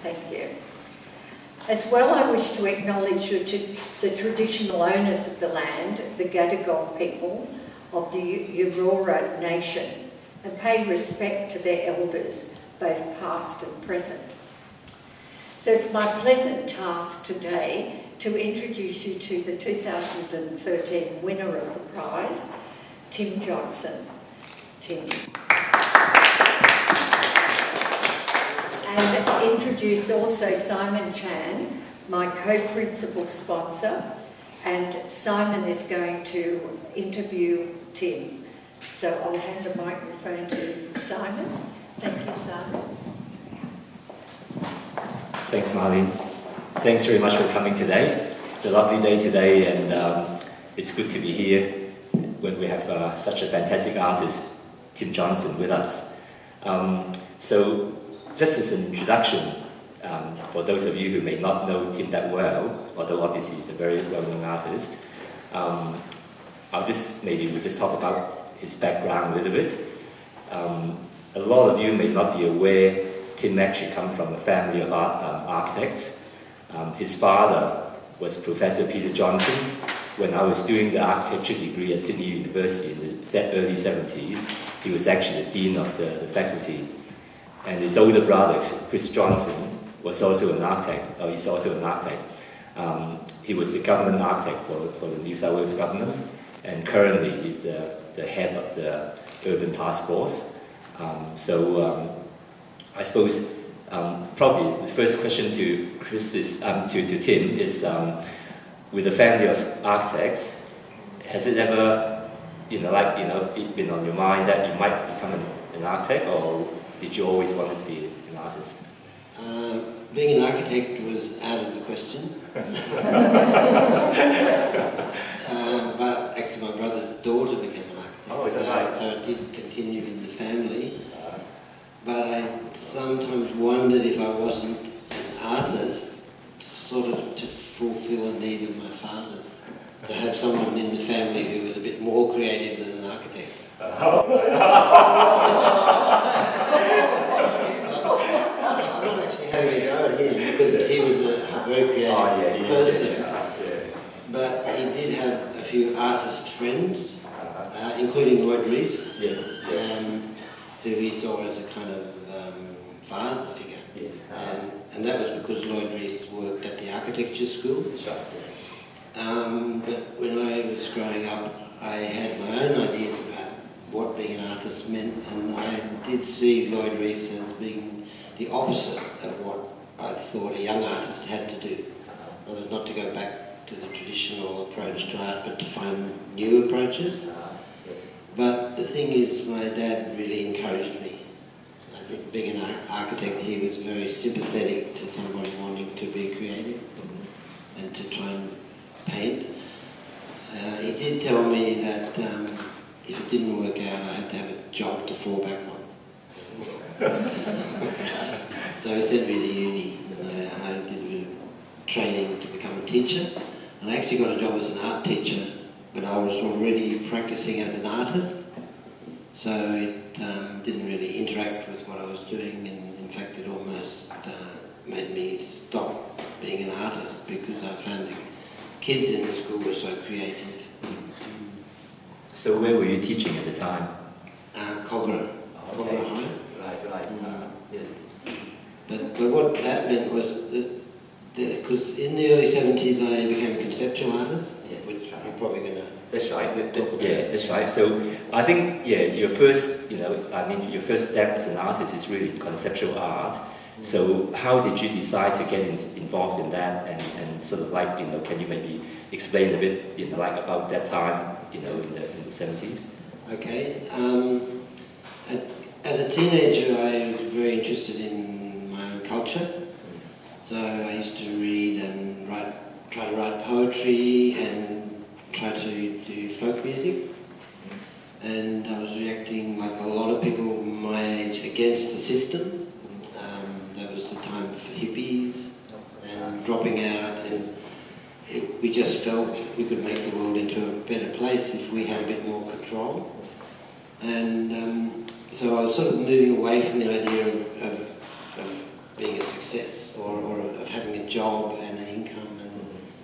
Thank you. As well, I wish to acknowledge the traditional owners of the land, the Gadigal people of the Eora Nation, and pay respect to their elders, both past and present. So it's my pleasant task today to introduce you to the 2013 winner of the prize, Tim Johnson. Tim. And introduce also Simon Chan, my co-principal sponsor, and Simon is going to interview Tim. So I'll hand the microphone to Simon. Thank you, Simon. Thanks, Marlene. Thanks very much for coming today. It's a lovely day today, and it's good to be here when we have such a fantastic artist, Tim Johnson, with us. So, just as an introduction, for those of you who may not know Tim that well, although obviously he's a very well-known artist, we'll just talk about his background a little bit. A lot of you may not be aware Tim actually comes from a family of architects. His father was Professor Peter Johnson. When I was doing the architecture degree at Sydney University in the early 70s, he was actually the dean of the faculty. And his older brother, Chris Johnson, was also an architect. He's also an architect. He was the government architect for the New South Wales government, and currently he's the head of the Urban Task Force. I suppose probably the first question to Chris is to Tim is, with a family of architects, has it ever been on your mind that you might become an architect, or did you always want to be an artist? Being an architect was out of the question. But actually my brother's daughter became an architect. Oh, is that right? So it did continue in the family. But I sometimes wondered if I wasn't an artist, sort of to fulfill a need of my father's. To have someone in the family who was a bit more creative than an architect. I'm not actually having a go at him because he was a very creative person. But he did have a few artist friends, including Lloyd Rees, who he saw as a kind of father figure. Yes. And that was because Lloyd Rees worked at the architecture school. That's right. But when I was growing up, I had my own ideas about what being an artist meant, and I did see Lloyd Rees as being the opposite of what I thought a young artist had to do. That was not to go back to the traditional approach to art, but to find new approaches. But the thing is, my dad really encouraged me. I think being an architect, he was very sympathetic to somebody wanting to be creative and to try and paint. He did tell me that if it didn't work out, I had to have a job to fall back on. So he sent me to uni, and I did a bit of training to become a teacher. And I actually got a job as an art teacher, but I was already practicing as an artist, so it didn't really interact with what I was doing, and in fact it almost made me stop being an artist because I found the kids in the school were so creative. So where were you teaching at the time? Cogra. Okay. Cogra High. Right. Yes. But what that meant was that, because in the early 70s I became a conceptual artist, which you're probably going to... That's right. That's right. So I think, your first step as an artist is really conceptual art. So how did you decide to get involved in that, and sort of like, can you maybe explain a bit, about that time, in the 70s? Okay. As a teenager, I was very interested in my own culture. So I used to read and try to write poetry and try to do folk music. And I was reacting, like a lot of people my age, against the system. That was the time for hippies and dropping out, and we just felt we could make the world into a better place if we had a bit more control. And so I was sort of moving away from the idea of being a success success or of having a job and an income and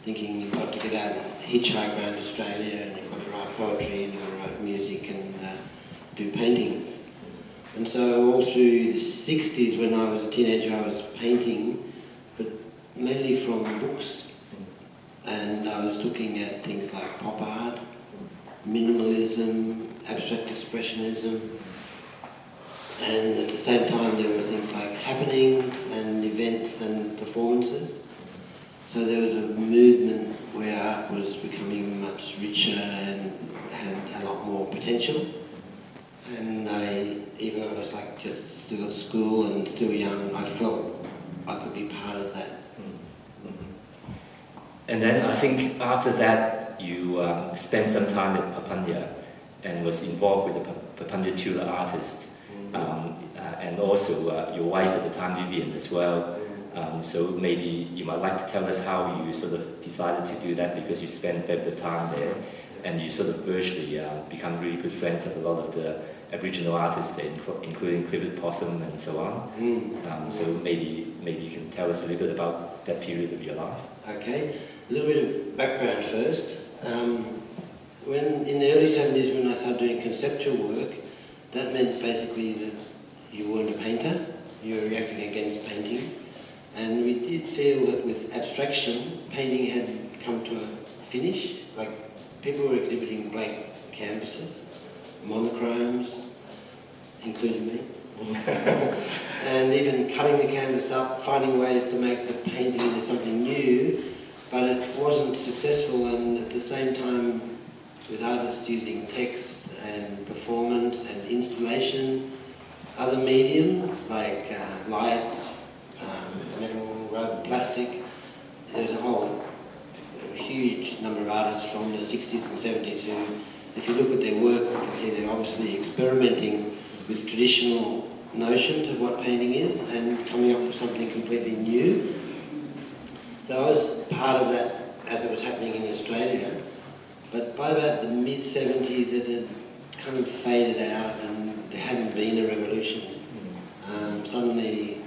thinking you've got to get out and hitchhike around Australia and you've got to write poetry and you've got to write music and do paintings. And so all through the 60s when I was a teenager I was painting, but mainly from books. And I was looking at things like pop art, minimalism, abstract expressionism, and at the same time there were things like happenings and events and performances. So there was a movement where art was becoming much richer and had a lot more potential. And even though I was like just still at school and still young, I felt I could be part of that. And then I think after that you spent some time at Papunya and was involved with the Papunya Tula artist. And also your wife at the time, Vivian, as well. So maybe you might like to tell us how you sort of decided to do that, because you spent a bit of time there and you sort of virtually become really good friends with a lot of the Aboriginal artists, including Clifford Possum and so on. So maybe you can tell us a little bit about that period of your life. Okay, a little bit of background first. When in the early 70s when I started doing conceptual work, that meant basically that you weren't a painter, you were reacting against painting. And we did feel that with abstraction, painting had come to a finish. Like, people were exhibiting blank canvases, monochromes, including me. And even cutting the canvas up, finding ways to make the painting into something new, but it wasn't successful. And at the same time, with artists using text and performance and installation, other medium like light, metal, rubber, plastic, there's a whole huge number of artists from the 60s and 70s who, if you look at their work, you can see they're obviously experimenting with traditional notions of what painting is and coming up with something completely new. So I was part of that as it was happening in Australia, but by about the mid-70s it had kind of faded out and there hadn't been a revolution. Suddenly,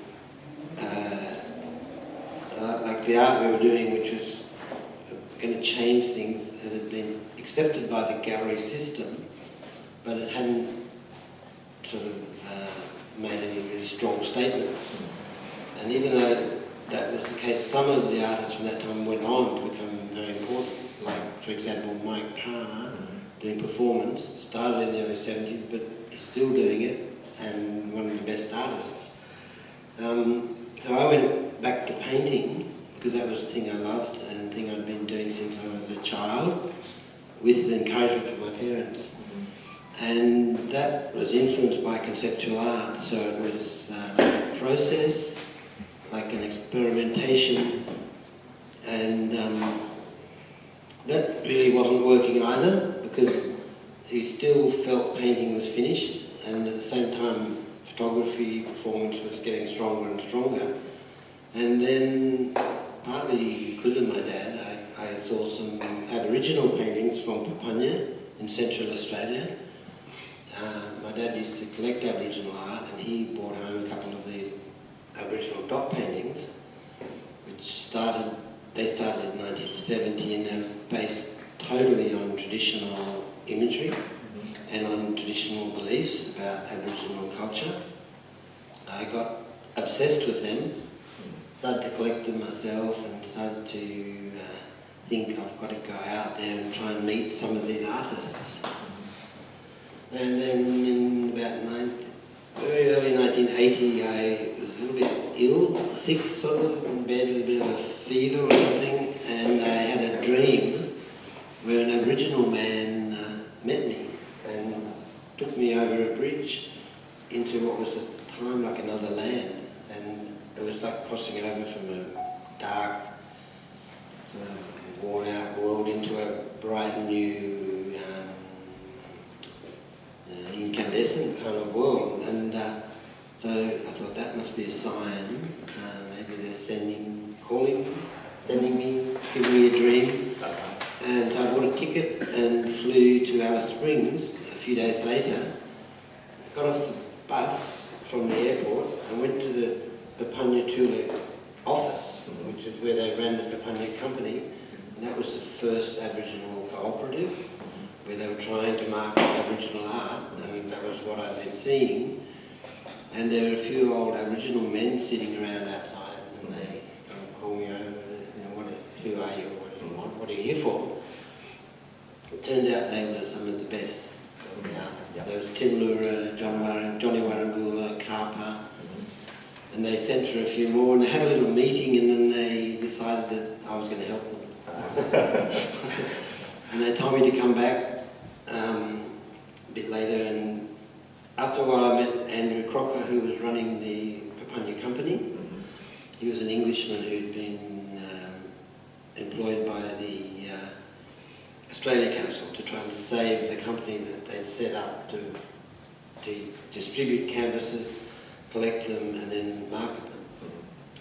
like the art we were doing, which was going to change things, it had been accepted by the gallery system, but it hadn't sort of made any really strong statements. And even though that was the case, some of the artists from that time went on to become very important. Like, for example, Mike Parr, doing performance, started in the early 70s, but is still doing it, and one of the best artists. So I went back to painting, because that was the thing I loved, and the thing I'd been doing since I was a child, with the encouragement from my parents. And that was influenced by conceptual art, so it was like a process, like an experimentation, and that really wasn't working either, because he still felt painting was finished, and at the same time photography performance was getting stronger and stronger. And then, partly because of my dad, I saw some Aboriginal paintings from Papunya in Central Australia. My dad used to collect Aboriginal art, and he brought home a couple of these Aboriginal dot paintings, which they started in 1970, and they're based totally on traditional imagery and on traditional beliefs about Aboriginal culture. I got obsessed with them, started to collect them myself, and started to think I've got to go out there and try and meet some of these artists. And then in about very early 1980, I was a little bit ill, sick sort of, in bed with a bit of a fever or something, and I had a dream where an Aboriginal man met me and took me over a bridge into what was at the time like another land, and it was like crossing over from a dark, sort of worn out world into a bright new incandescent kind of world. And so I thought that must be a sign, maybe they're sending me, giving me a dream. And so I bought a ticket and flew to Alice Springs a few days later, got off the bus from the airport and went to the Papunya Tula which is where they ran the Papunya Company. And that was the first Aboriginal cooperative, where they were trying to market Aboriginal art, and that was what I've been seeing. And there were a few old Aboriginal men sitting around outside, and they kind of call me over, who are you, what do you want, what are you here for? It turned out they were some of the best of the artists. Yep. There was Tim Lura, Johnny Warrangula, Karpa, and they sent for a few more, and they had a little meeting, and then they decided that I was going to help them. And they told me to come back a bit later, and after a while I met Andrew Crocker, who was running the Papunya Company. He was an Englishman who'd been employed by the Australia Council to try and save the company that they'd set up to distribute canvases, collect them, and then market them.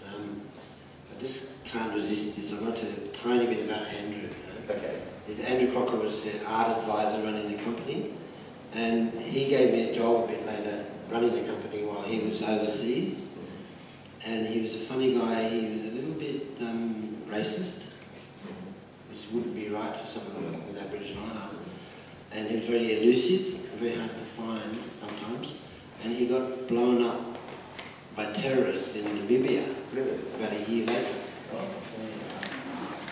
I just can't resist this. I want to tell you a tiny bit about Andrew. Okay. Andrew Crocker was the art advisor running the company, and he gave me a job a bit later running the company while he was overseas. And he was a funny guy. He was a little bit racist, which wouldn't be right for someone working with Aboriginal art. And he was very elusive, very hard to find sometimes. And he got blown up by terrorists in Namibia about a year later,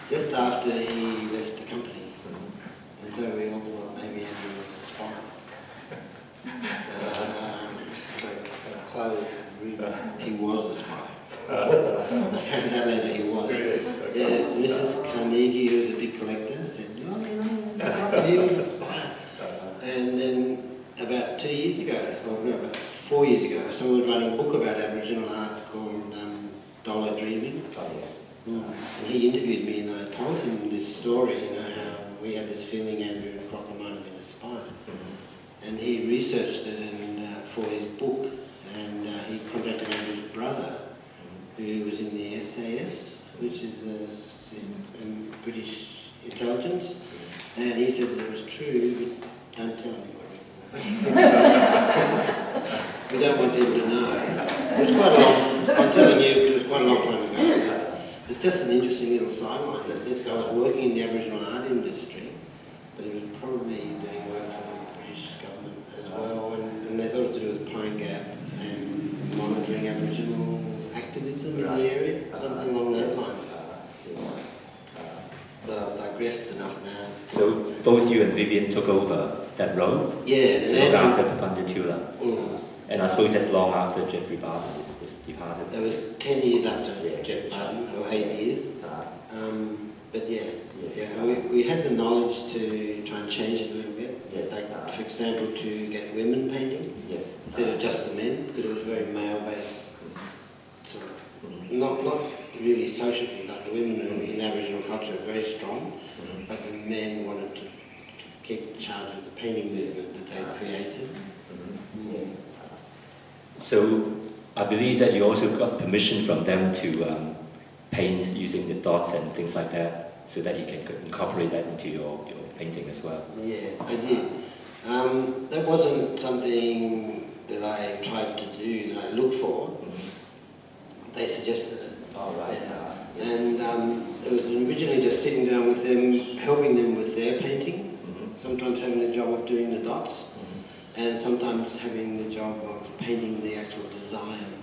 just after he left the company. And so we all thought maybe Andrew was a spy. He was a spy. I found out later he was. Yeah, Mrs. Carnegie, who was a big collector, said, no, he was a spy. And then about 2 years ago, about 4 years ago, someone was writing a book about Aboriginal art called Dollar Dreaming. And he interviewed me, and I told him this story, how we had this feeling Andrew Crocker might have been a spy. And he researched it for his book, and he contacted Andrew's brother, who was in the SAS, which is British intelligence, and he said that it was true, but don't tell anybody. We don't want people to know. It was quite a long, I'm telling you, it was quite a long time ago. It's just an interesting little sideline that this guy was working in the Aboriginal art industry, but he was probably doing work for the British government as well, and they thought it was to do with Pine Gap and monitoring Aboriginal activism in the area, something along those lines. So I've digressed enough now. So both you and Vivian took over that role? Yeah. To look after Papunya Tula. And I suppose that's long after Jeffrey Barton is departed. That was 10 years after Jeff Barton, or 8 years. But we had the knowledge to try and change it a little bit. Yes. Like, for example, to get women painting instead of just the men, because it was very male-based. Sort of, not really socially, like the women in Aboriginal culture are very strong, but the men wanted to keep charge of the painting movement that they created. So I believe that you also got permission from them to paint using the dots and things like that, so that you can incorporate that into your painting as well. Yeah, I did. That wasn't something that I tried to do, that I looked for. They suggested it. Oh, right. And it was originally just sitting down with them, helping them with their paintings, sometimes having the job of doing the dots, and sometimes having the job of painting the actual design,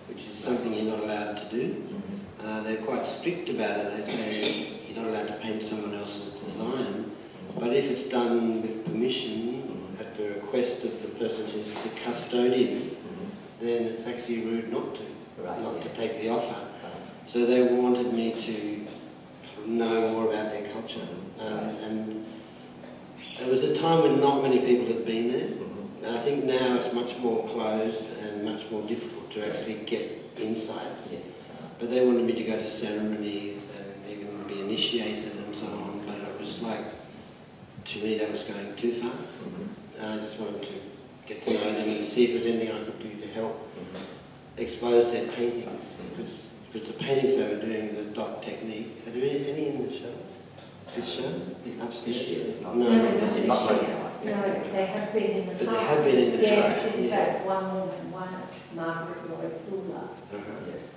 which is something you're not allowed to do. They're quite strict about it. They say you're not allowed to paint someone else's design, but if it's done with permission, at the request of the person who's the custodian, then it's actually rude not to take the offer. So they wanted me to know more about their culture. And it was a time when not many people had been there. And I think now it's much more closed and much more difficult to actually get insights. But they wanted me to go to ceremonies and even be initiated and so on. But it was like, to me, that was going too far. I just wanted to get to know them and see if there's anything I could do to help expose their paintings. Because the paintings they were doing, the dot technique, are there any in the show? This show? Upstairs? No, they have been in the past. But they have been in the yes, past. In fact, one woman won it, Margaret Lloyd Fuller.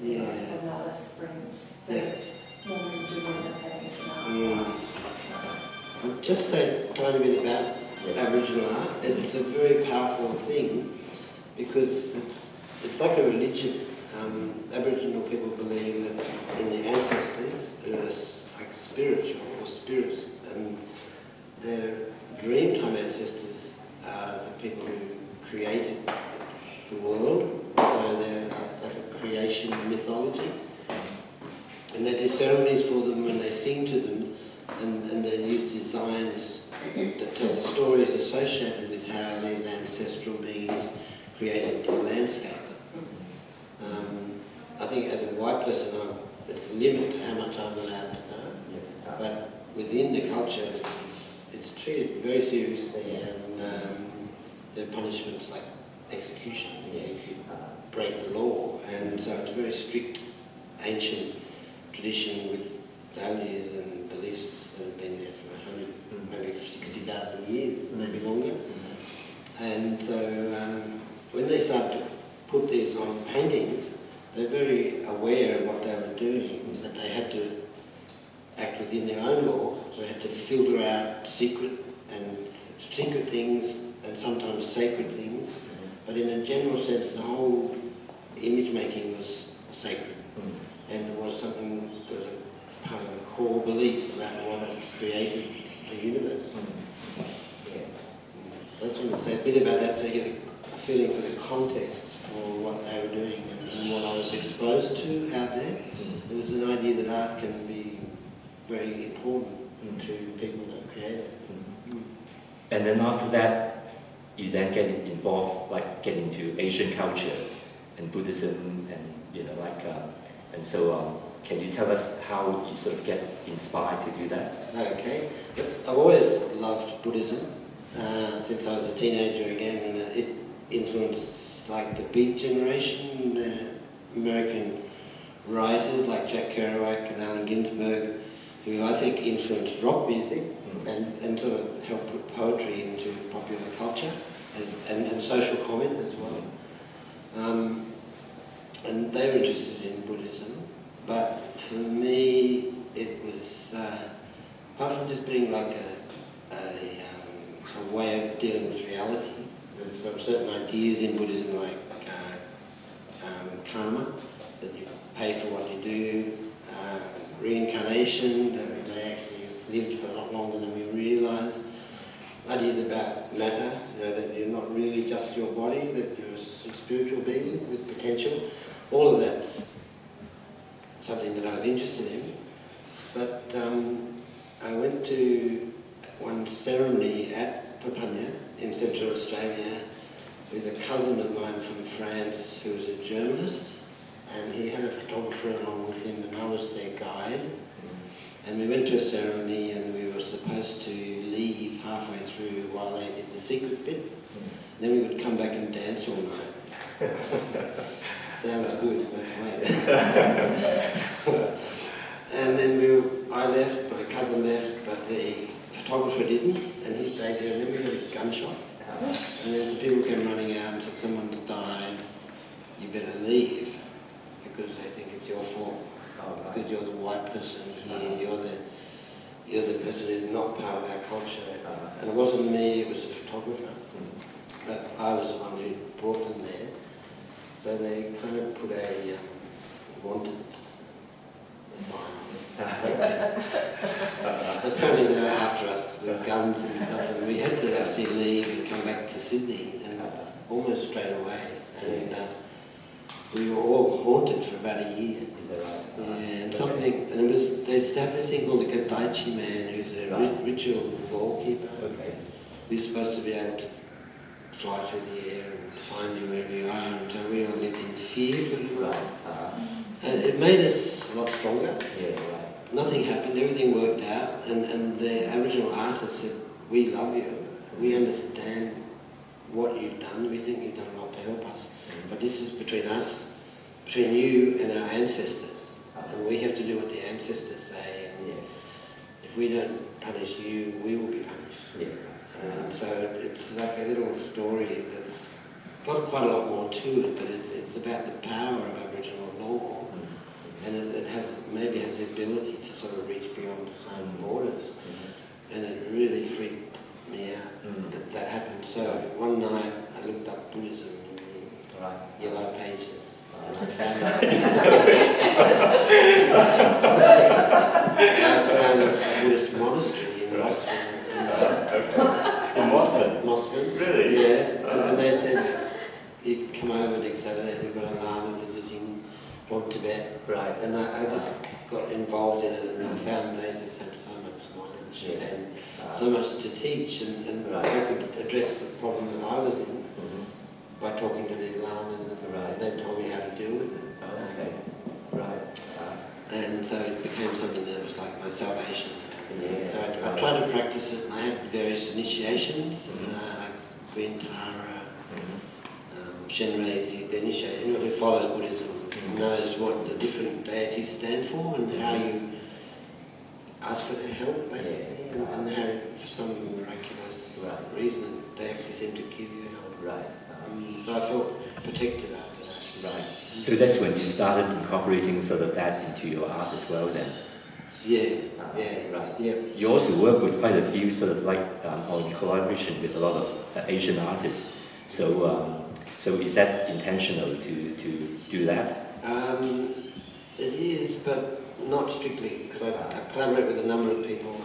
Yes. From Alice Springs, first woman doing the Paddington art. I'll just say a tiny bit about Aboriginal art. It's a very powerful thing because it's like a religion. Aboriginal people believe that in the ancestors there is like spiritual or spirits, and their Dreamtime ancestors are the people who created the world, so it's like a creation mythology. And they do ceremonies for them when they sing to them, and they use designs that tell the stories associated with how these ancestral beings created the landscape. I think as a white person, it's a limit to how much I'm allowed to know. Yes. But within the culture, it's treated very seriously, and there are punishments like execution if you break the law. And so it's a very strict, ancient tradition with values and beliefs that have been there for 100, maybe 60,000 years, maybe longer. And so when they start to put these on paintings, they're very aware of what they were doing, that they had to act within their own law, so they had to filter out secret things and sometimes sacred things. But in a general sense, the whole image making was sacred, and it was something that was a part of a core belief about what had created the universe. I just want to say a bit about that so you get a feeling for the context for what they were doing and what I was exposed to out there. There was an idea that art can be very important to people that create it. And then after that, you then get involved, like get into Asian culture and Buddhism, and and so can you tell us how you sort of get inspired to do that? Okay, I've always loved Buddhism since I was a teenager. Again, and it influenced like the Beat generation, the American writers like Jack Kerouac and Allen Ginsberg, who I think influenced rock music and sort of helped put poetry into popular culture and social comment as well. And they were interested in Buddhism, but for me it was, apart from just being like a way of dealing with reality, there's certain ideas in Buddhism like karma, that you pay for what you do, reincarnation, that we may actually have lived for a lot longer than we realise, ideas about matter, that you're not really just your body, that you're a spiritual being with potential. All of that's something that I was interested in. But I went to one ceremony at Papunya in Central Australia with a cousin of mine from France who was a journalist, and he had a photographer along with him, and I was their guide. And we went to a ceremony, and we were supposed to leave halfway through while they did the secret bit. Then we would come back and dance all night. Sounds good, but wait. And then I left, my cousin left, but the photographer didn't, and he stayed there, and then we heard a gunshot. And then some people came running out and said, someone's died, you better leave, because they think it's your fault. Because you're the white person here, you're the person who's not part of our culture. And it wasn't me, it was the photographer. But I was the one who brought them there. So they kind of put a wanted sign. Apparently they were after us with guns and stuff, and we had to actually leave and come back to Sydney, and almost straight away. And we were all haunted for about a year. Is that right? Yeah, and there's this thing called a Gadaichi man, who's a ritual law-keeper. Okay. We're supposed to be able to fly through the air and find you wherever you are, and so we all lived in fear for a little while. And it made us a lot stronger. Yeah, right. Nothing happened, everything worked out, and the Aboriginal artist said, we love you, we understand what you've done, we think you've done a lot to help us. But this is between us, between you and our ancestors. And we have to do what the ancestors say. And if we don't punish you, we will be punished. Yeah. And so it's like a little story that's got quite a lot more to it, but it's about the power of Aboriginal law. And it maybe has the ability Right. And I just got involved in it, and I found they just had so much knowledge and so much to teach, and I could address the problem that I was in by talking to these lamas, and they told me how to deal with it. Okay. Right. And so it became something that was like my salvation. Yeah. So I tried to practice it, and I had various initiations, like Green Tara, Shenrei, the initiate. Anyone who follows Buddhism knows what the different deities stand for and how you ask for their help, basically, and how, for some miraculous reason, they actually seem to give you help. Right. So I felt protected after that. Right. So that's when you started incorporating sort of that into your art as well, then. Yeah. Right. Yeah. You also work with quite a few sort of like, or in collaboration with a lot of Asian artists. So, so is that intentional to do that? It is, but not strictly, because I collaborate with a number of people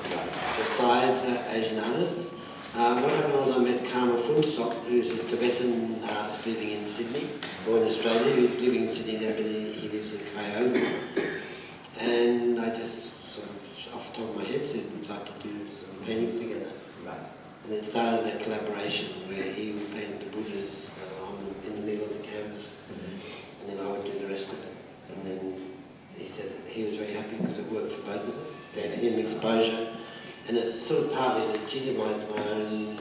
besides Asian artists. What happened was I met Karma Funsok, who's a Tibetan artist living in Sydney, or in Australia, who's living in Sydney there, but he lives in Kyoto. And I just sort of, off the top of my head, said we'd like to do some paintings together. Right. And it started a collaboration where he would paint the Buddhas in the middle of the canvas, and then I would do the rest of it. And then he said he was very happy because it worked for both of us, gave him exposure, and it sort of partly legitimised my own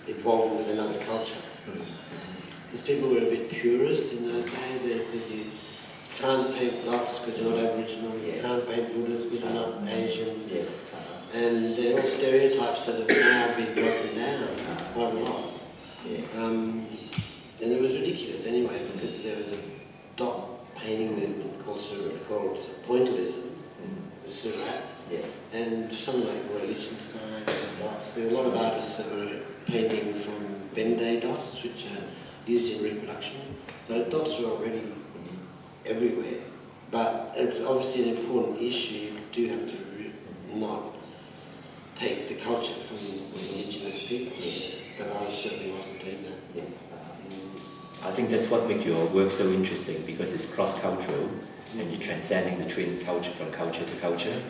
involvement with another culture. Because people were a bit purist in those days. They said you can't paint blocks because you're not Aboriginal, you can't paint Buddhas because you're not Asian. Yes. And they're all stereotypes that have now been broken down quite a lot. And it was ridiculous anyway, because there was a dot painting movement called pointillism, Surat, and something like Roy Lichtenstein and dots. There were a lot of artists that were painting from Benday dots, which are used in reproduction. So dots were already everywhere, but it's obviously an important issue. You do have to not take the culture from the indigenous people, but I certainly wasn't doing that. Yes. I think that's what makes your work so interesting, because it's cross-cultural and you're transcending between culture from culture to culture.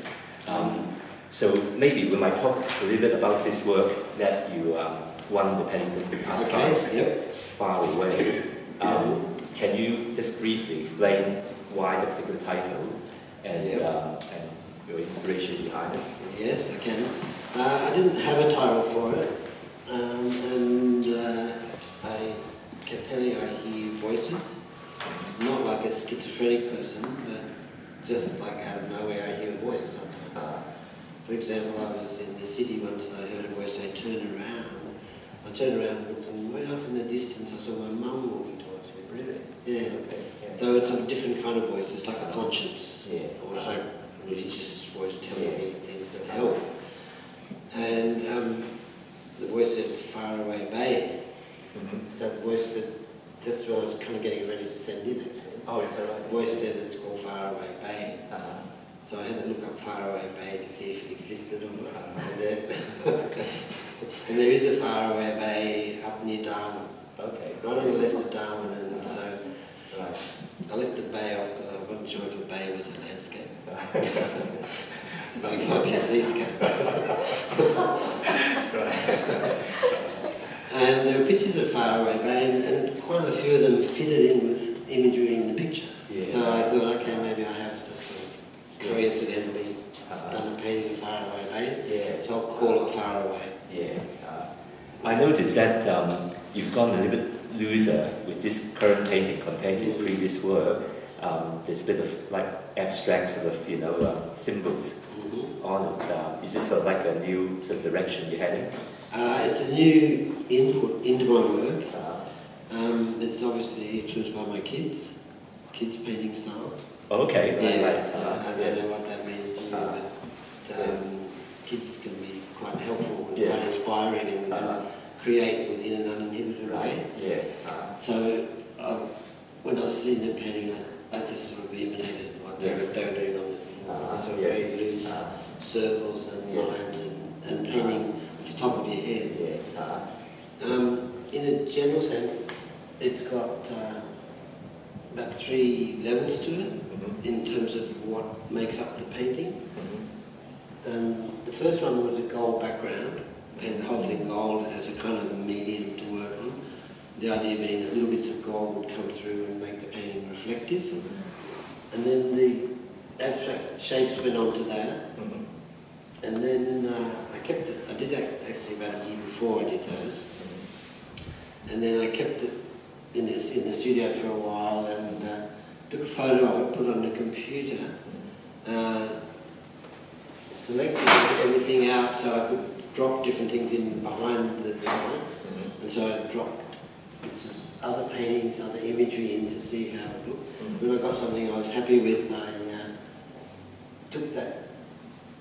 So maybe we might talk a little bit about this work that you won the Paddington Art Prize, Far Away. Can you just briefly explain why the particular title and your inspiration behind it? Yes, I can. I didn't have a title for it, and I can tell you I hear voices, not like a schizophrenic person, but just like out of nowhere I hear a voice sometimes. For example, I was in the city once and I heard a voice say, "Turn around." I turned around and looked, and way off in the distance I saw my mum walking towards me. Really? Yeah. So it's a different kind of voice. It's like a conscience, or it's like a religious voice telling me things that help. And the voice said, "Far Away Bay." So the voice said, just when I was kind of getting ready to send in actually. Oh, is that right? The voice said it's called Far Away Bay. So I had to look up Far Away Bay to see if it existed or not. And there is a Far Away Bay up near Darwin. Okay. Right on the left of Darwin, and so I left the bay off because I wasn't sure if a bay was a landscape. But it might be a seascape. And there were pictures of Far Away Bay, and quite a few of them fitted in with imagery in the picture. So I thought, okay, maybe I have just sort of coincidentally done a painting of Far Away Bay, so I'll call it Far Away. I noticed that you've gone a little bit looser with this current painting compared to your previous work. There's a bit of like abstract sort of, symbols on it. Is this sort of like a new sort of direction you're heading? It's a new input into my work. It's obviously influenced by my kids' painting style. Okay. I don't know what that means to you, but kids can be quite helpful and quite inspiring and create within an uninhibited way. So when I was seeing them painting, I just sort of imitated what they were doing on the floor. Sort of very loose circles and lines and painting off the top of your head. In a general sense, it's got about 3 levels to it in terms of what makes up the painting. The first one was a gold background, paint the whole thing gold as a kind of medium to work on. The idea being that little bits of gold would come through and make the painting reflective. And then the abstract shapes went on to that. And then I kept it, I did that actually about a year before I did those. And then I kept it in the studio for a while and took a photo of it, put it on the computer, selected everything out so I could drop different things in behind the drawing. And so I dropped bits of other paintings, other imagery in to see how it looked. When I got something I was happy with, I took that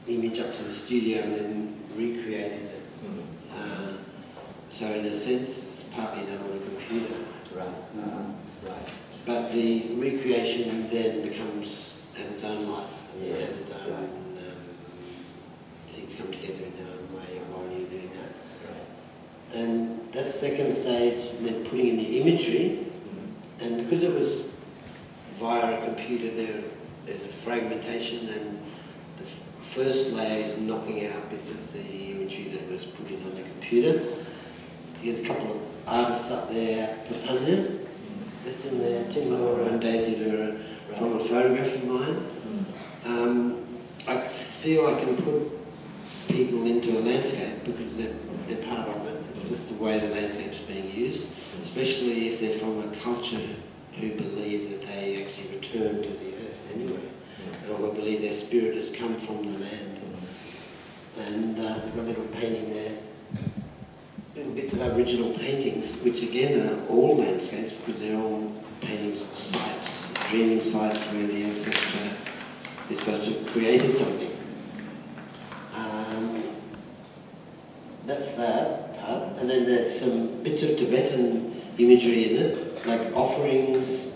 image up to the studio and then recreated it. So in a sense, it's partly done on a computer. Right. But the recreation then becomes has its own life. And it has its own things come together in their own way while you're doing that. And that second stage meant putting in the imagery, and because it was via a computer, there's a fragmentation, and the first layer is knocking out bits of the imagery that was put in on the computer. There's a couple of artists up there, Paddington, that's in there, Tim Laura and Daisy Lura, from a photograph of mine. I feel I can put people into a landscape because they're part of it. It's just the way the landscape's being used, especially if they're from a culture who believe that they actually return to the earth anyway, or who believe their spirit has come from the land. And they've got a little painting there, little bits of Aboriginal paintings, which again are all landscapes because they're all paintings of sites, dreaming sites where the ancestor is supposed to have created something. That's that part. And then there's some bits of Tibetan imagery in it, like offerings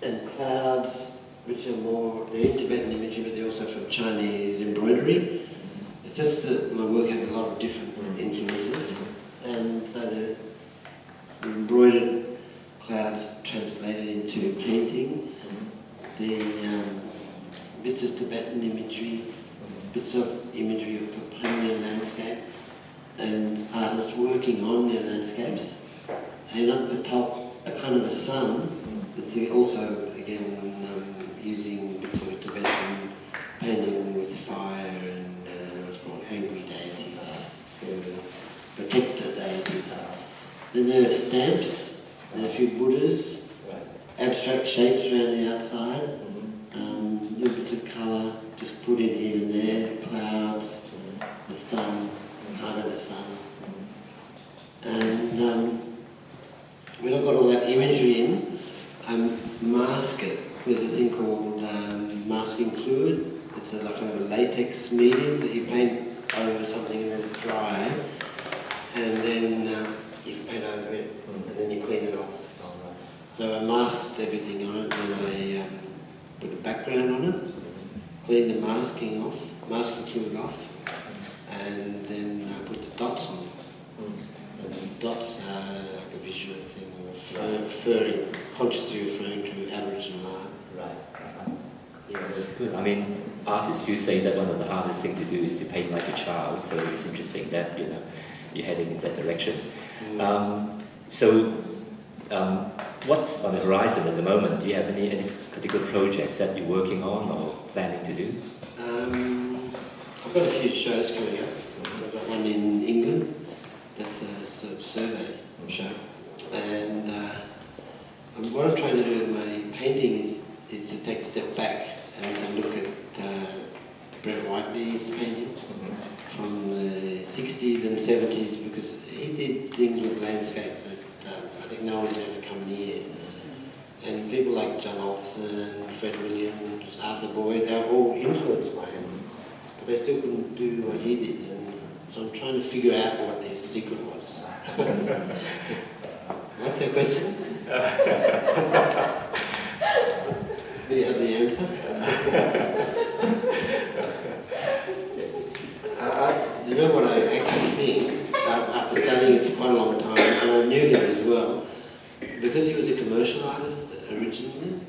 and clouds, which are more, they're in Tibetan imagery, but they're also from Chinese embroidery. It's just that my work has a lot of different influences, and so the embroidered clouds translated into painting, the bits of Tibetan imagery, bits of imagery of Papuan landscape, and artists working on their landscapes, and up the top a kind of a sun. It's also again using bits of Tibetan painting with fire and what's called angry deities, protector deities. Then there are stamps, there's a few Buddhas, abstract shapes around the outside, little bits of colour just put in here and there, the clouds, the sun, part of the sun. And when I've got all that imagery in, I mask it with a thing called masking fluid. It's like kind of a latex medium that you paint over something and let it dry, and then you can paint over it, and then you clean it off. So I masked everything on it, then I put a background on it, clean the masking fluid off, and then I put the dots on. And the dots are like a visual thing, consciously referring to Aboriginal art. Right. Yeah, that's good. I mean, artists do say that one of the hardest things to do is to paint like a child, so it's interesting that, you're heading in that direction. What's on the horizon at the moment? Do you have any particular projects that you're working on or planning to do? I've got a few shows coming up. I've got one in England, that's a sort of survey show. And what I'm trying to do with my painting is to take a step back and look at Brett Whiteley's painting from the 60s and 70s, because he did things with landscape that I think no one's ever come near. And people like John Olson, Fred Williams, Arthur Boyd, they're all influenced by him, but they still couldn't do what he did. And so I'm trying to figure out what his secret was. What's your question? Do you have the answer? You know what I actually think, after studying it for quite a long time, and I knew him as well, commercial artist originally.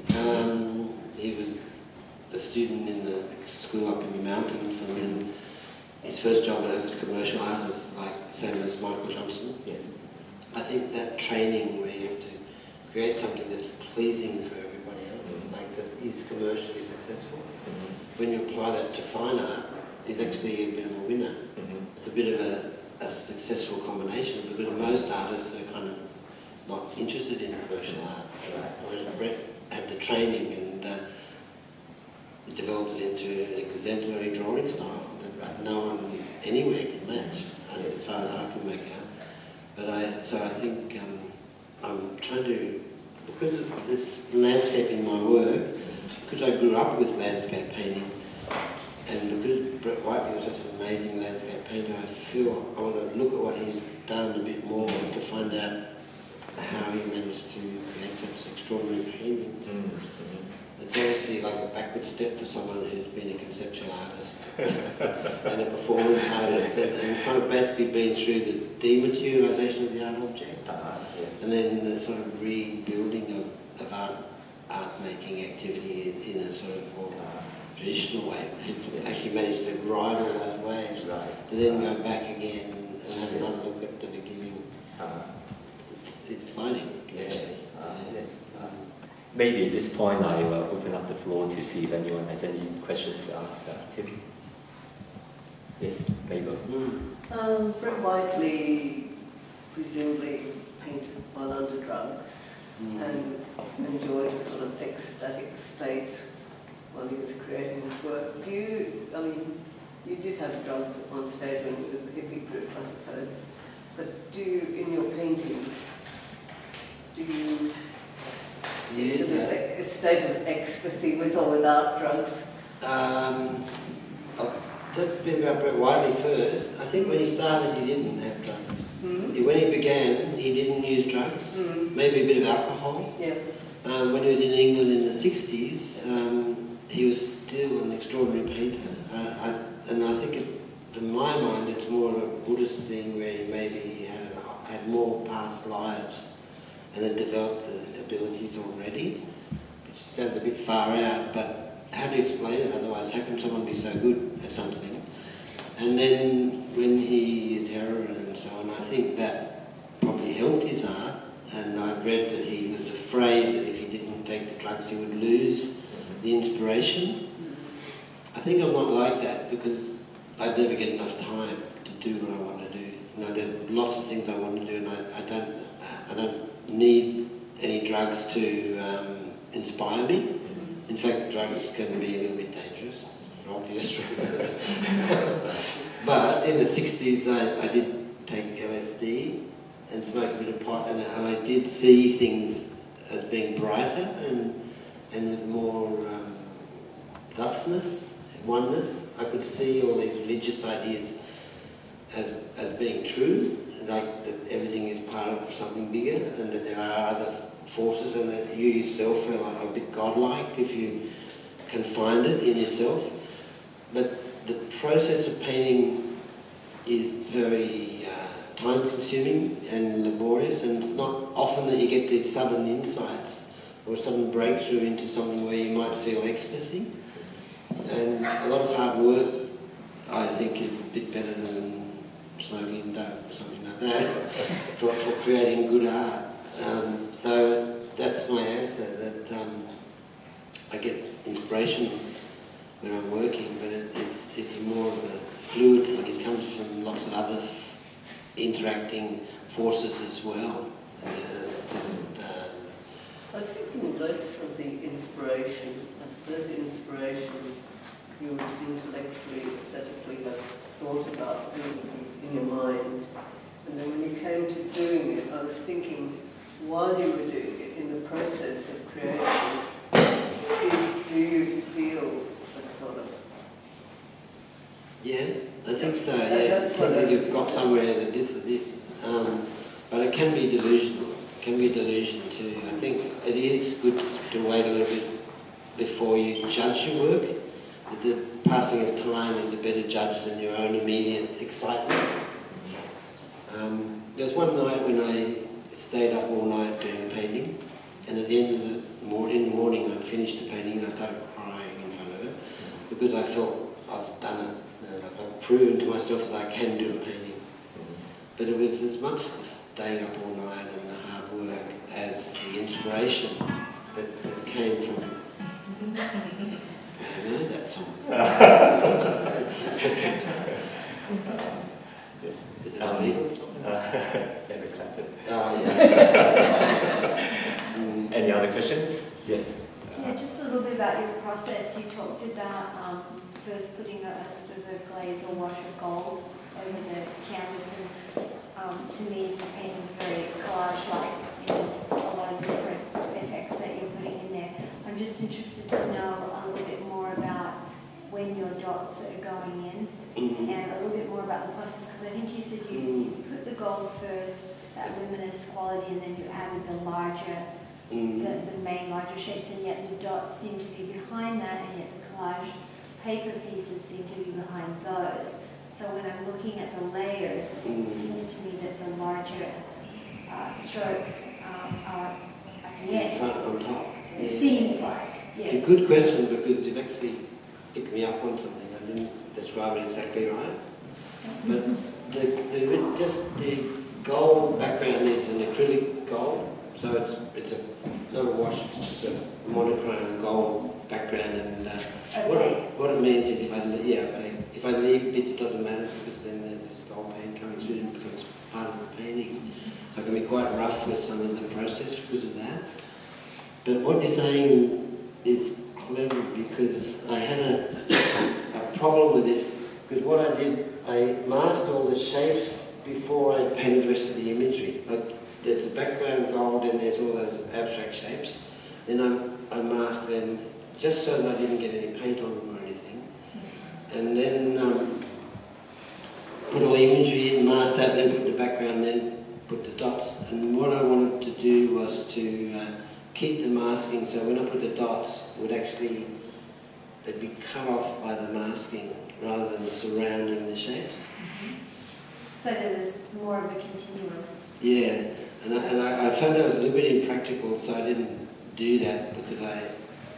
He was a student in the school up in the mountains, and then his first job as a commercial artist, like same as Michael Johnson. Yes. I think that training where you have to create something that's pleasing for everybody else, like that is commercially successful. When you apply that to fine art, is actually a bit of a winner. It's a bit of a successful combination, because most artists are kind of not interested in commercial art. Whereas Brett had the training and developed it into an exemplary drawing style that no one anywhere can match, as far as I can make out. But so I think I'm trying to, because of this landscape in my work, because I grew up with landscape painting, and because Brett Whiteley was such an amazing landscape painter, I feel I want to look at what he's done a bit more to find out how he managed to create such extraordinary paintings. It's obviously like a backward step for someone who's been a conceptual artist and a performance artist, and kind of basically been through the dematerialisation of the art object, and then the sort of rebuilding of art making activity in a sort of more traditional way. Actually managed to ride all those waves, to then go back again and have another look at the beginning. It's exciting, actually. Yes. Maybe at this point I will open up the floor to see if anyone has any questions to ask Tim. Yes, Mabel. Brett Whiteley presumably painted while under drugs and enjoyed a sort of ecstatic state while he was creating his work. You did have drugs on stage when you were the hippie group, I suppose, but in your painting, do you get to this state of ecstasy with or without drugs? Just a bit about Brett Whiteley first. I think when he started, he didn't have drugs. When he began, he didn't use drugs, maybe a bit of alcohol. Yeah. When he was in England in the 60s, he was still an extraordinary painter. And I think, to my mind, it's more of a Buddhist thing where he had more past lives and had developed the abilities already, which sounds a bit far out, but how do you explain it otherwise? How can someone be so good at something? And then when he had heroin and so on, I think that probably helped his art, and I've read that he was afraid that if he didn't take the drugs he would lose the inspiration. I think I'm not like that, because I'd never get enough time to do what I want to do. There are lots of things I want to do, and I don't need any drugs to inspire me. In fact, drugs can be a little bit dangerous, for obvious reasons. But in the 60s, I did take LSD and smoke a bit of pot, and I did see things as being brighter and with more thusness, oneness. I could see all these religious ideas as being true, like that everything is part of something bigger, and that there are other forces, and that you yourself are like a bit godlike if you can find it in yourself. But the process of painting is very time-consuming and laborious, and it's not often that you get these sudden insights or a sudden breakthrough into something where you might feel ecstasy. And a lot of hard work, I think, is a bit better than smoking dope or something like that for creating good art. So that's my answer, that I get inspiration when I'm working, but it's more of a fluid thing. It comes from lots of other interacting forces as well. I was thinking less of the inspiration. I suppose the inspiration you would intellectually, aesthetically have thought about in your mind. And then when you came to doing it, I was thinking, while you were doing it, in the process of creating, do you feel a sort of... Yeah, I think so, yeah. I think that you've got somewhere that this is it. But it can be delusional. It can be a delusion too. I think it is good to wait a little bit before you judge your work. The passing of time is a better judge than your own immediate excitement. There was one night when I stayed up all night doing painting, And at the end of the morning, I'd finished the painting and I started crying in front of it because I felt I've done it. I've proven to myself that I can do a painting. But it was as much the staying up all night and the hard work as the inspiration that came from. I know that song. Yes. Is it a Beatles song? David Clapton. Oh, yeah. Any other questions? Yes. Yeah, just a little bit about your process. You talked about first putting a sort of a glaze or wash of gold over the canvas, and to me the painting's very collage-like, a lot of different effects that you're putting in there. I'm just interested to know a little bit more about when your dots are going in, and a little bit more about the process, because I think you said you put the gold first, that luminous quality, and then you added the larger, the main larger shapes, and yet the dots seem to be behind that, and yet the collage paper pieces seem to be behind those. So when I'm looking at the layers, it seems to me that the larger strokes are at the end. Front on top. It seems like. Yes. It's a good question because you've actually picked me up on something. I didn't describe it exactly right. But the gold background is an acrylic gold, so it's not a wash, it's just a monochrome gold background. And what it means is if I leave bits, it doesn't matter because then there's this gold paint coming through and it becomes part of the painting. So it can be quite rough with some of the process because of that. But what you're saying is clever because I had a problem with this because what I did, I masked all the shapes before I painted the rest of the imagery. Like there's the background gold and there's all those abstract shapes. Then I masked them just so that I didn't get any paint on them or anything. And then put all the imagery in, mask that, then put the background, then put the dots. And what I wanted to do was to keep the masking, so when I put the dots, they'd be cut off by the masking rather than surrounding the shapes. So there was more of a continuum. Yeah, and I found that was a little bit impractical, so I didn't do that because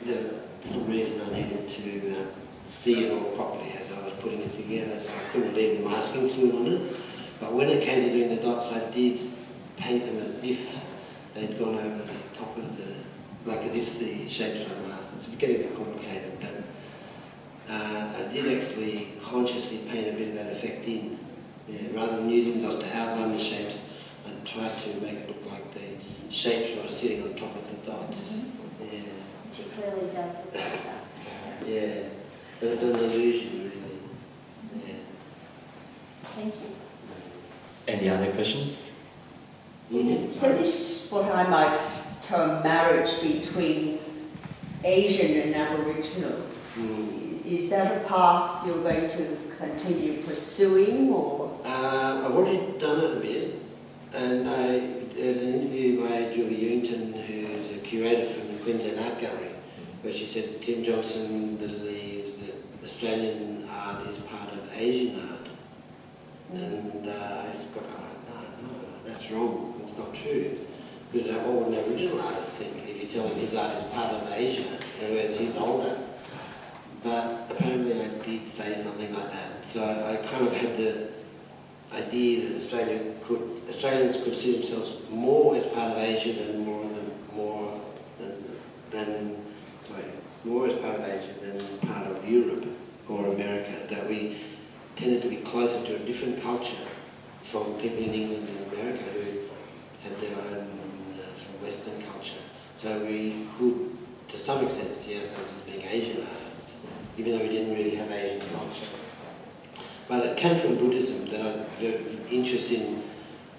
there was some reason I needed to see it all properly as I was putting it together, so I couldn't leave the masking fluid on it. But when it came to doing the dots, I did paint them as if they'd gone over the top of like as if the shapes were masked. It's getting a bit complicated, but I did actually consciously paint a bit of that effect in. Yeah, rather than using dots to outline the shapes, I tried to make it look like the shapes were sitting on top of the dots. Yeah. Which it clearly does look like that. Yeah, but it's an illusion, really. Yeah. Thank you. Any other questions? So this is what I might term marriage between Asian and Aboriginal. Is that a path you're going to continue pursuing, or? I've already done it a bit, and there's an interview by Julie Ewington, who's a curator from the Queensland Art Gallery, where she said Tim Johnson believes that Australian art is part of Asian art. And I just got, no, that's wrong, it's not true. Because what would an Aboriginal artist think if you tell him his art is part of Asia, whereas he's older? But apparently I did say something like that. So I kind of had the idea that Australians could see themselves more as part of Asia than more as part of Asia than part of Europe or America. That we tended to be closer to a different culture from people in England and America who had their own sort of Western culture. So we could, to some extent, see ourselves as being Asian artists, even though we didn't really have Asian culture. But it came from Buddhism, that I had an interest in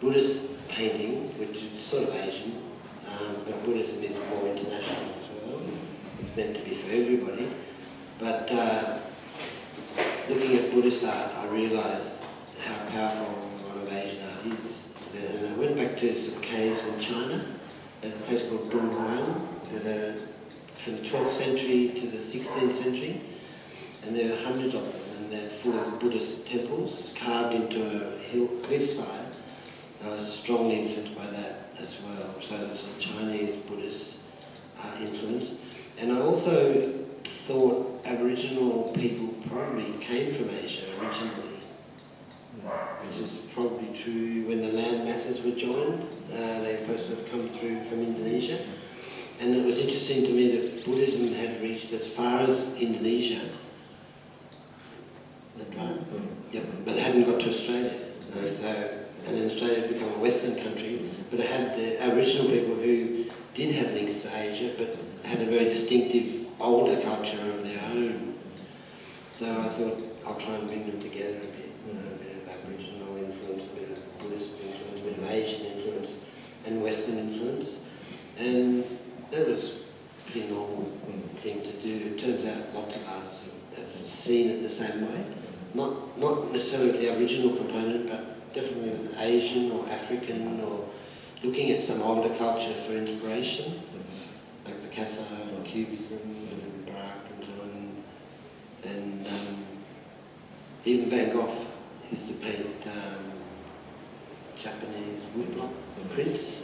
Buddhist painting, which is sort of Asian, but Buddhism is more international as well. It's meant to be for everybody. But looking at Buddhist art, I realised how powerful a lot of Asian art is. And I went back to some caves in China, at a place called Dunhuang, from the 12th century to the 16th century, and there are hundreds of them, and they're full of Buddhist temples carved into a hill cliffside, I was strongly influenced by that as well. So there was a Chinese Buddhist influence. And I also thought Aboriginal people probably came from Asia originally, which is probably true when the land masses were joined. They were supposed to have come through from Indonesia. And it was interesting to me that Buddhism had reached as far as Indonesia. Is that right? Yep. But it hadn't got to Australia. And then Australia had become a Western country, but it had the Aboriginal people who did have links to Asia, but had a very distinctive older culture of their own. So I thought I'll try and bring them together a bit. A bit of Aboriginal influence, a bit of Buddhist influence, a bit of Asian influence, and Western influence. And that was a pretty normal thing to do. It turns out lots of artists have seen it the same way. Not necessarily with the Aboriginal component, but definitely with Asian or African, or looking at some older culture for inspiration, like Picasso and Cubism and Braque and so on. And even Van Gogh used to paint Japanese woodblock prints.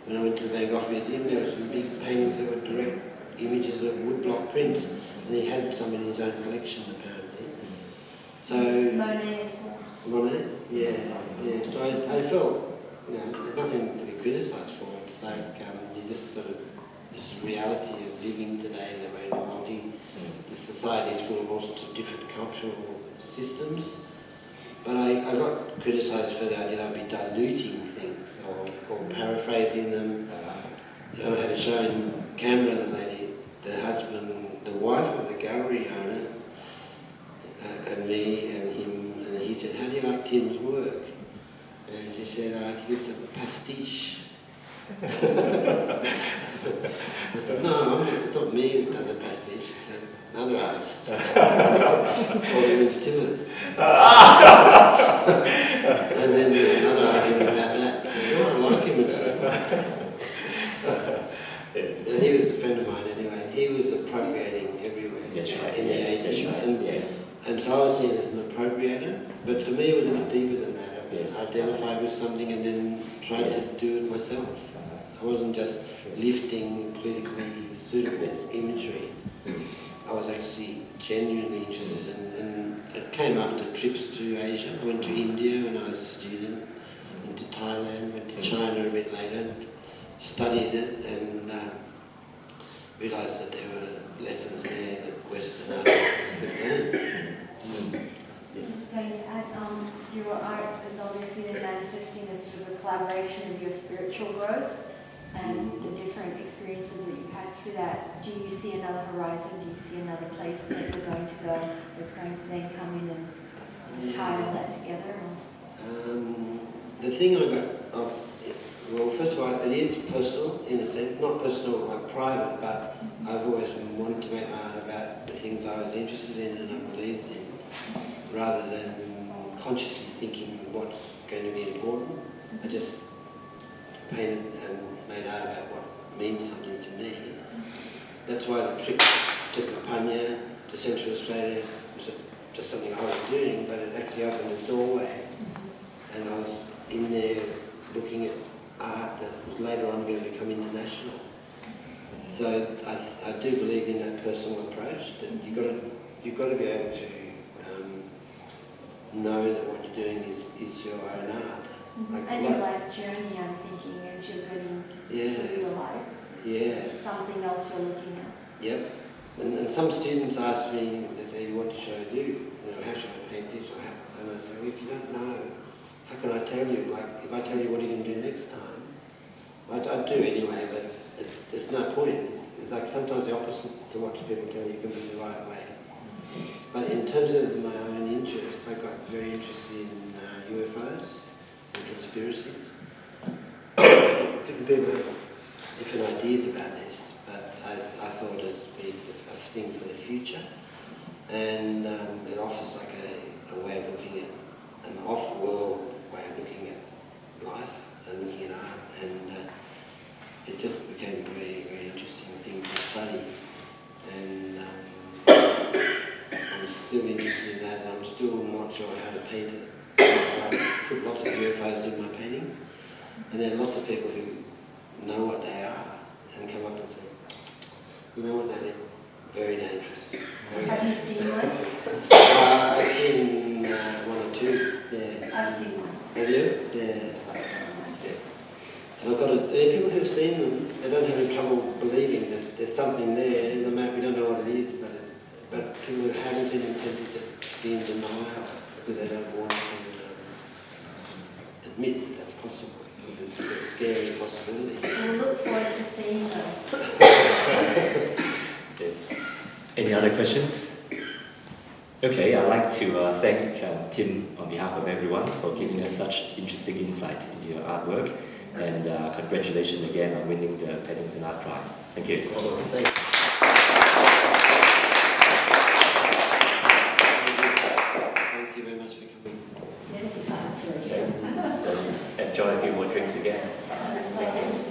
When I went to the Van Gogh Museum, there were some big paintings that were direct images of woodblock prints, and he had some in his own collection apparently. So Monet as well. Monet, yeah. So I felt, there's nothing to be criticised for. It's like you just sort of, this reality of living today that we're in the society is full of all sorts of different cultural systems. But I got criticised for the idea that I'd be diluting things or paraphrasing them. I had a show in Canberra, the husband, the wife of the gallery owner, and me and him, and he said, "How do you like Tim's work?" And she said, "I think it's a pastiche." I said, "No, it's not me that does a pastiche, it's another artist." Or even Stillers. And then there's another argument about that. So, no, I like him. And he was a friend of mine anyway. He was appropriating everywhere in the 80s. And so I was seen as an appropriator. But for me it was a bit deeper than that. I identified with something and then tried to do it myself. I wasn't just lifting politically suitable imagery. I was actually genuinely interested and it came after trips to Asia. I went to India when I was a student, went to Thailand, went to China a bit later, studied it and realised that there were lessons there that Western artists could learn. I was just going to add, your art is obviously then manifesting as sort of a collaboration of your spiritual growth and the different experiences that you've had through that. Do you see another horizon? Do you see another place that you're going to go that's going to then come in and tie all that together? The thing I got, well, first of all, it is personal in a sense, not personal like private, but I've always wanted to make art about the things I was interested in and I believed in, rather than consciously thinking what's going to be important. I just painted and made art about what means something to me. That's why the trip to Papunya, to Central Australia, was just something I was doing, but it actually opened a doorway. And I was in there looking at art that was later on going to become international. So I do believe in that personal approach, that you've got to be able to know that what you're doing is your own art. And your life journey, I'm thinking, as you're getting through your life. Yeah. Something else you're looking at. Yep. And some students ask me, they say, "What should I do? How should I paint this?" And I say, "Well, if you don't know, how can I tell you? Like, if I tell you what are you going to do next time?" I'd do anyway, but there's no point. It's like sometimes the opposite to what people tell you can be the right way. But in terms of my own interest, I got very interested in UFOs and conspiracies. Different people have different ideas about this, but I thought it was a thing for the future. And it offers like a way of looking at, an off-world way of looking at life and looking at art. And it just became a very, very interesting thing to study. And I'm still interested in that, and I'm still not sure how to paint it. I put lots of UFOs in my paintings, And there are lots of people who know what they are and come up and say, you know what that is? Very dangerous. Very Have you dangerous. seen one? I've seen one or two. Yeah. I've seen one. Have you? Yeah. And I've got there are people who've seen them. They don't have any trouble believing that there's something there in the map. We don't know what it is, but people who haven't seen them tend to just be in denial because they don't want to admit that that's possible. It's a scary possibility. We'll look forward to seeing those. Yes. Any other questions? Okay, I'd like to thank Tim on behalf of everyone for giving us such interesting insight into your artwork, and congratulations again on winning the Paddington Art Prize. Thank you. Thanks. Thank you very much for coming. Yes, it's our pleasure. Okay. So enjoy a few more drinks again. Thank you.